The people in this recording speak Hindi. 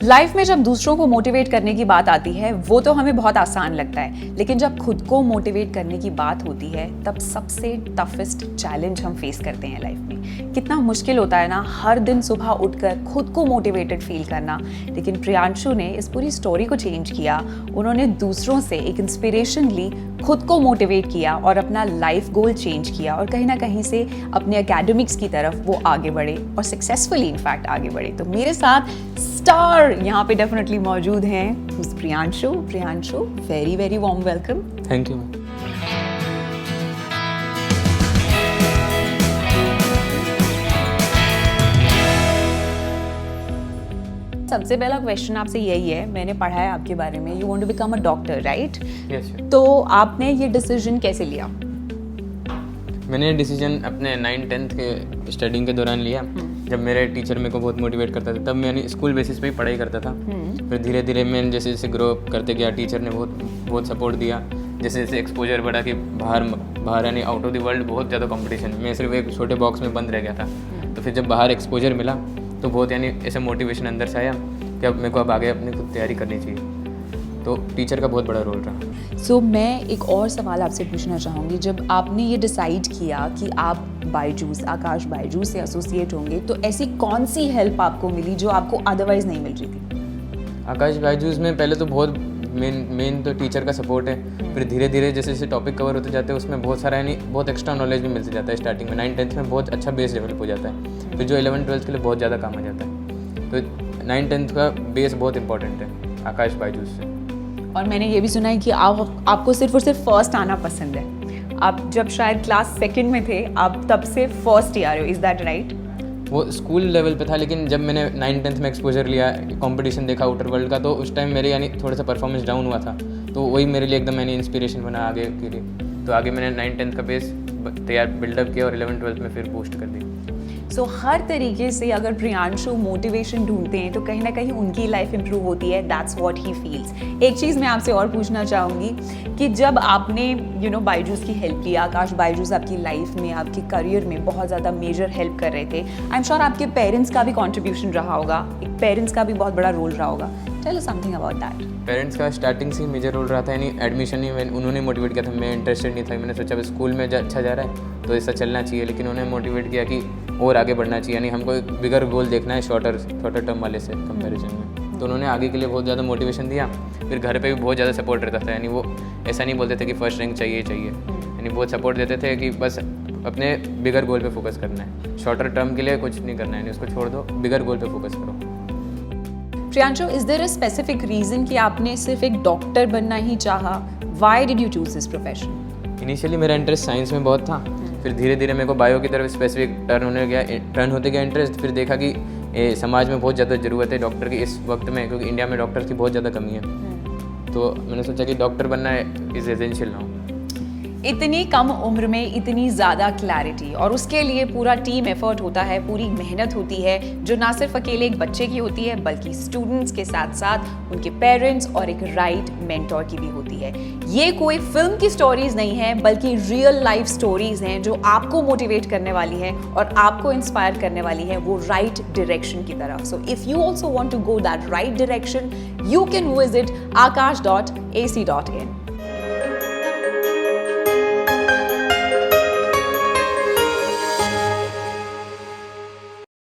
लाइफ में जब दूसरों को मोटिवेट करने की बात आती है वो तो हमें बहुत आसान लगता है, लेकिन जब खुद को मोटिवेट करने की बात होती है तब सबसे टफेस्ट चैलेंज हम फेस करते हैं लाइफ में। कितना मुश्किल होता है ना हर दिन सुबह उठकर खुद को मोटिवेटेड फील करना। लेकिन प्रियांशु ने इस पूरी स्टोरी को चेंज किया। उन्होंने दूसरों से एक इंस्पिरेशन ली, खुद को मोटिवेट किया और अपना लाइफ गोल चेंज किया और कहीं ना कहीं से अपने एकेडमिक्स की तरफ वो आगे बढ़े और सक्सेसफुली इनफैक्ट आगे बढ़े। तो मेरे साथ स्टार यहाँ पे डेफिनेटली मौजूद हैं, Priyanshu very very warm welcome. Thank you. सबसे पहला क्वेश्चन आपसे यही है, मैंने पढ़ा है आपके बारे में, you want to become a doctor, right? Yes. तो आपने ये डिसीजन कैसे लिया? मैंने डिसीजन अपने 9th-10th के स्टडिंग के दौरान लिया, जब मेरे टीचर मेरे को बहुत मोटिवेट करता था। तब मैं स्कूल बेसिस पे ही पढ़ाई करता था। फिर धीरे धीरे मैं जैसे जैसे ग्रो अप करते गया, टीचर ने बहुत सपोर्ट दिया। जैसे जैसे एक्सपोजर बढ़ा कि बाहर यानी आउट ऑफ द वर्ल्ड बहुत ज़्यादा कंपटीशन, मैं सिर्फ एक छोटे बॉक्स में बंद रह गया था। तो फिर जब बाहर एक्सपोजर मिला तो बहुत यानी ऐसा मोटिवेशन अंदर से आया कि अब मेरे को अब आगे अपनी खुद तैयारी करनी चाहिए। तो टीचर का बहुत बड़ा रोल रहा। सो मैं एक और सवाल आपसे पूछना चाहूँगी, जब आपने ये डिसाइड किया कि आप आकाश बायजूस से एसोसिएट होंगे, तो ऐसी कौन सी हेल्प आपको मिली जो आपको अदरवाइज नहीं मिल रही थी? आकाश बायजूस में पहले तो बहुत मेन तो टीचर का सपोर्ट है। फिर धीरे धीरे जैसे जैसे टॉपिक कवर होते जाते हैं उसमें बहुत सारा यानी बहुत एक्स्ट्रा नॉलेज भी मिलते जाता है। स्टार्टिंग में 9th-10th में बहुत अच्छा बेस डेवलप हो जाता है, फिर जो 11th-12th के लिए बहुत ज़्यादा काम आ जाता है। तो 9th-10th का बेस बहुत इंपॉर्टेंट है आकाश बायजूस से। और मैंने ये भी सुना है कि आपको सिर्फ और सिर्फ फर्स्ट आना पसंद है। आप जब शायद क्लास 2nd में थे, आप तब से फर्स्ट ही आ रहे हो, इज़ दैट राइट? वो स्कूल लेवल पे था, लेकिन जब मैंने 9th-10th में एक्सपोजर लिया, कंपटीशन देखा आउटर वर्ल्ड का, तो उस टाइम मेरे यानी थोड़ा सा परफॉर्मेंस डाउन हुआ था। तो वही मेरे लिए एकदम मैंने इंस्पिरेशन बना आगे के लिए। तो आगे मैंने 9th-10th का बेस तैयार बिल्डअप किया और 11th-12th में फिर बूस्ट कर दी। सो हर तरीके से अगर प्रियांशु मोटिवेशन ढूंढते हैं तो कहीं ना कहीं उनकी लाइफ इंप्रूव होती है। That's what he feels. एक चीज़ मैं आपसे और पूछना चाहूँगी कि जब आपने बायजूस की हेल्प लिया, आकाश बायजूस आपकी लाइफ में, आपके करियर में बहुत ज़्यादा मेजर हेल्प कर रहे थे। आई एम श्योर आपके पेरेंट्स का भी कॉन्ट्रीब्यूशन रहा होगा, एक पेरेंट्स का भी बहुत बड़ा रोल रहा होगा। Tell us something about that. Parents का स्टार्टिंग से ही मेजर रोल रहा था, यानी एडमिशन ही उन्होंने मोटिवेट किया था। मैं इंटरेस्टेड नहीं था, मैंने सोचा स्कूल में अच्छा जा रहा है तो ऐसा चलना चाहिए, लेकिन उन्होंने मोटिवेट किया कि और आगे बढ़ना चाहिए, यानी हमको एक बिगर गोल देखना है शॉर्टर टर्म वाले से कंपैरिजन में। तो उन्होंने आगे के लिए बहुत ज़्यादा मोटिवेशन दिया। फिर घर पे भी बहुत ज़्यादा सपोर्ट रहता था, यानी वो ऐसा नहीं बोलते थे कि फर्स्ट रैंक चाहिए, यानी बहुत सपोर्ट देते थे कि बस अपने बिगर गोल पे फोकस करना है, शॉर्टर टर्म के लिए कुछ नहीं करना है, यानी उसको छोड़ दो, बिगर गोल पे फोकस करो। Priyanshu, is there a specific reason कि आपने सिर्फ एक डॉक्टर बनना ही चाहा? Why did you choose this profession? Initially मेरा इंटरेस्ट साइंस में बहुत था, फिर धीरे धीरे मेरे को बायो की तरफ स्पेसिफिक टर्न होते गया इंटरेस्ट। फिर देखा कि समाज में बहुत ज़्यादा ज़रूरत है डॉक्टर की इस वक्त में, क्योंकि इंडिया में डॉक्टर्स की बहुत ज़्यादा कमी है। तो मैंने सोचा कि डॉक्टर बनना इज़ एसेंशियल नाउ। इतनी कम उम्र में इतनी ज़्यादा क्लैरिटी, और उसके लिए पूरा टीम एफर्ट होता है, पूरी मेहनत होती है, जो ना सिर्फ अकेले एक बच्चे की होती है बल्कि स्टूडेंट्स के साथ साथ उनके पेरेंट्स और एक राइट मेंटोर की भी होती है। ये कोई फिल्म की स्टोरीज नहीं है बल्कि रियल लाइफ स्टोरीज हैं जो आपको मोटिवेट करने वाली हैं और आपको इंस्पायर करने वाली है वो राइट डायरेक्शन की तरफ। So if you also want to go that right direction, you can visit akash.ac.in।